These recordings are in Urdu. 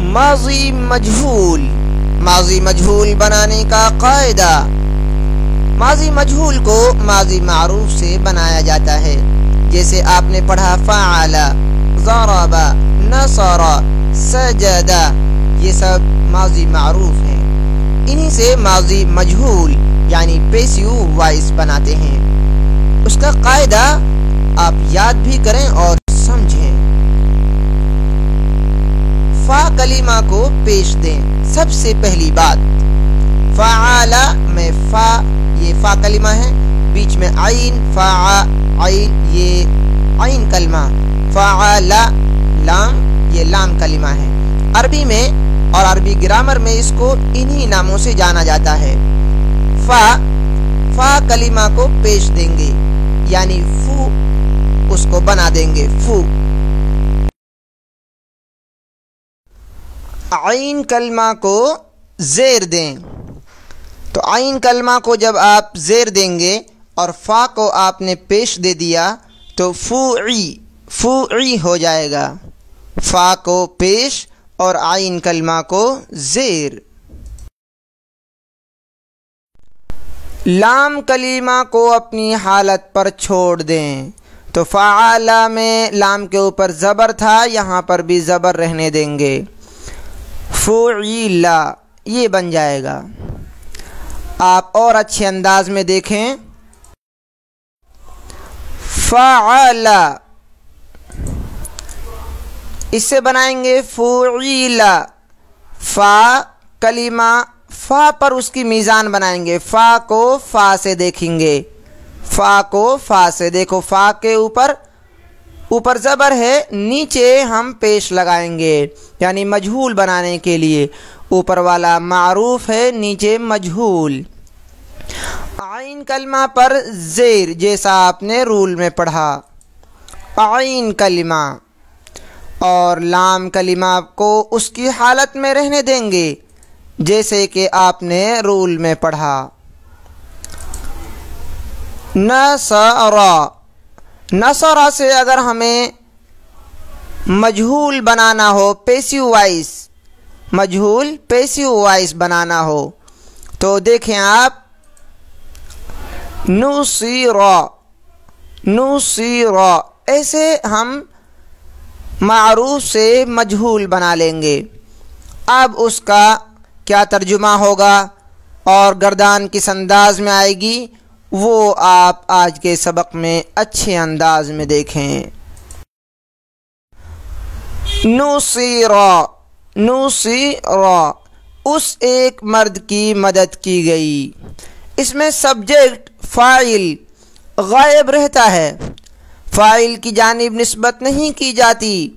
ماضی مجہول، ماضی مجہول بنانے کا قاعدہ، ماضی مجہول کو ماضی معروف سے بنایا جاتا ہے، جیسے آپ نے پڑھا فعل، ضرب، نصر، سجد، یہ سب ماضی معروف ہیں، انہی سے ماضی مجہول یعنی پیسیو وائس بناتے ہیں۔ اس کا قاعدہ آپ یاد بھی کریں اور سمجھیں۔ فا کلمہ کو پیش دیں۔ سب سے پہلی بات فعل میں فا، یہ فا کلمہ ہے، بیچ میں عین، فا عین، یہ عین کلمہ، فعل لام، یہ لام کلمہ ہے۔ عربی میں اور عربی گرامر میں اس کو انہی ناموں سے جانا جاتا ہے۔ فا کلمہ کو پیش دیں گے یعنی فو، اس کو بنا دیں گے فو۔ عین کلمہ کو زیر دیں، تو عین کلمہ کو جب آپ زیر دیں گے اور فا کو آپ نے پیش دے دیا تو فوعی ہو جائے گا، فا کو پیش اور عین کلمہ کو زیر۔ لام کلمہ کو اپنی حالت پر چھوڑ دیں، تو فعل میں لام کے اوپر زبر تھا، یہاں پر بھی زبر رہنے دیں گے، فعیل یہ بن جائے گا۔ آپ اور اچھے انداز میں دیکھیں، فعل اس سے بنائیں گے فعیل، فا کلمہ، فا پر اس کی میزان بنائیں گے، فا کو فا سے دیکھیں گے، فا کو فا سے دیکھو، فا کے اوپر زبر ہے، نیچے ہم پیش لگائیں گے یعنی مجہول بنانے کے لیے، اوپر والا معروف ہے، نیچے مجہول۔ عین کلمہ پر زیر، جیسا آپ نے رول میں پڑھا، عین کلمہ، اور لام کلمہ کو اس کی حالت میں رہنے دیں گے جیسے کہ آپ نے رول میں پڑھا۔ نصر سے اگر ہمیں مجہول بنانا ہو، پیسیو وائس، مجہول پیسیو وائس بنانا ہو تو دیکھیں آپ، نصیر، ایسے ہم معروف سے مجہول بنا لیں گے۔ اب اس کا کیا ترجمہ ہوگا اور گردان کس انداز میں آئے گی، وہ آپ آج کے سبق میں اچھے انداز میں دیکھیں۔ نصیر، اس ایک مرد کی مدد کی گئی، اس میں سبجیکٹ فاعل غائب رہتا ہے، فاعل کی جانب نسبت نہیں کی جاتی،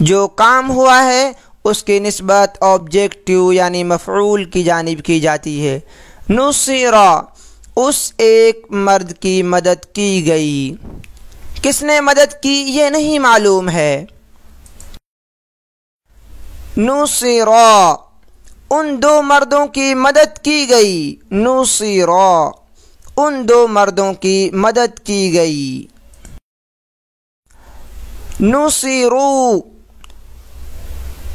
جو کام ہوا ہے اس کی نسبت آبجیکٹیو یعنی مفعول کی جانب کی جاتی ہے۔ نصیر، اس ایک مرد کی مدد کی گئی، کس نے مدد کی یہ نہیں معلوم ہے۔ نصیر، ان دو مردوں کی مدد کی گئی، نصیر، ان دو مردوں کی مدد کی گئی۔ نصیرو،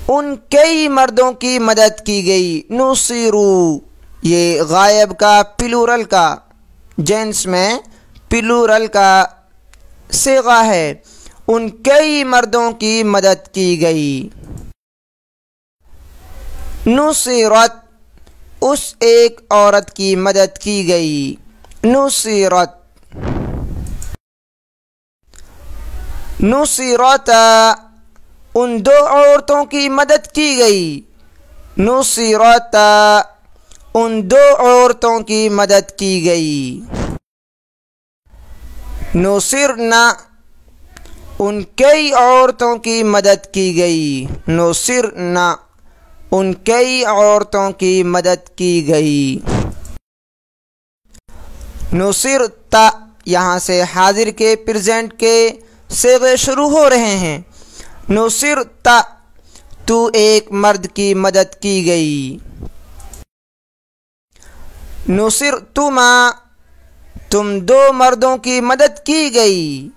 ان کئی مردوں کی مدد کی گئی، نصیرو، یہ غائب کا پلورل کا، جینس میں پلورل کا صیغہ ہے، ان کئی مردوں کی مدد کی گئی۔ نصیرت، اس ایک عورت کی مدد کی گئی، نصیرت۔ نصیرت، ان دو عورتوں کی مدد کی گئی، نصیرت، ان دو عورتوں کی مدد کی گئی۔ نصرنا، ان کئی عورتوں کی مدد کی گئی، نصرنا، ان کئی عورتوں کی مدد کی گئی۔ نصرت، یہاں سے حاضر کے پریزنٹ کے صیغے شروع ہو رہے ہیں۔ نصرت، تو ایک مرد کی مدد کی گئی۔ نصرتما، تم دو مردوں کی مدد کی گئی۔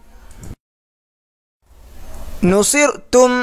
نصرتم،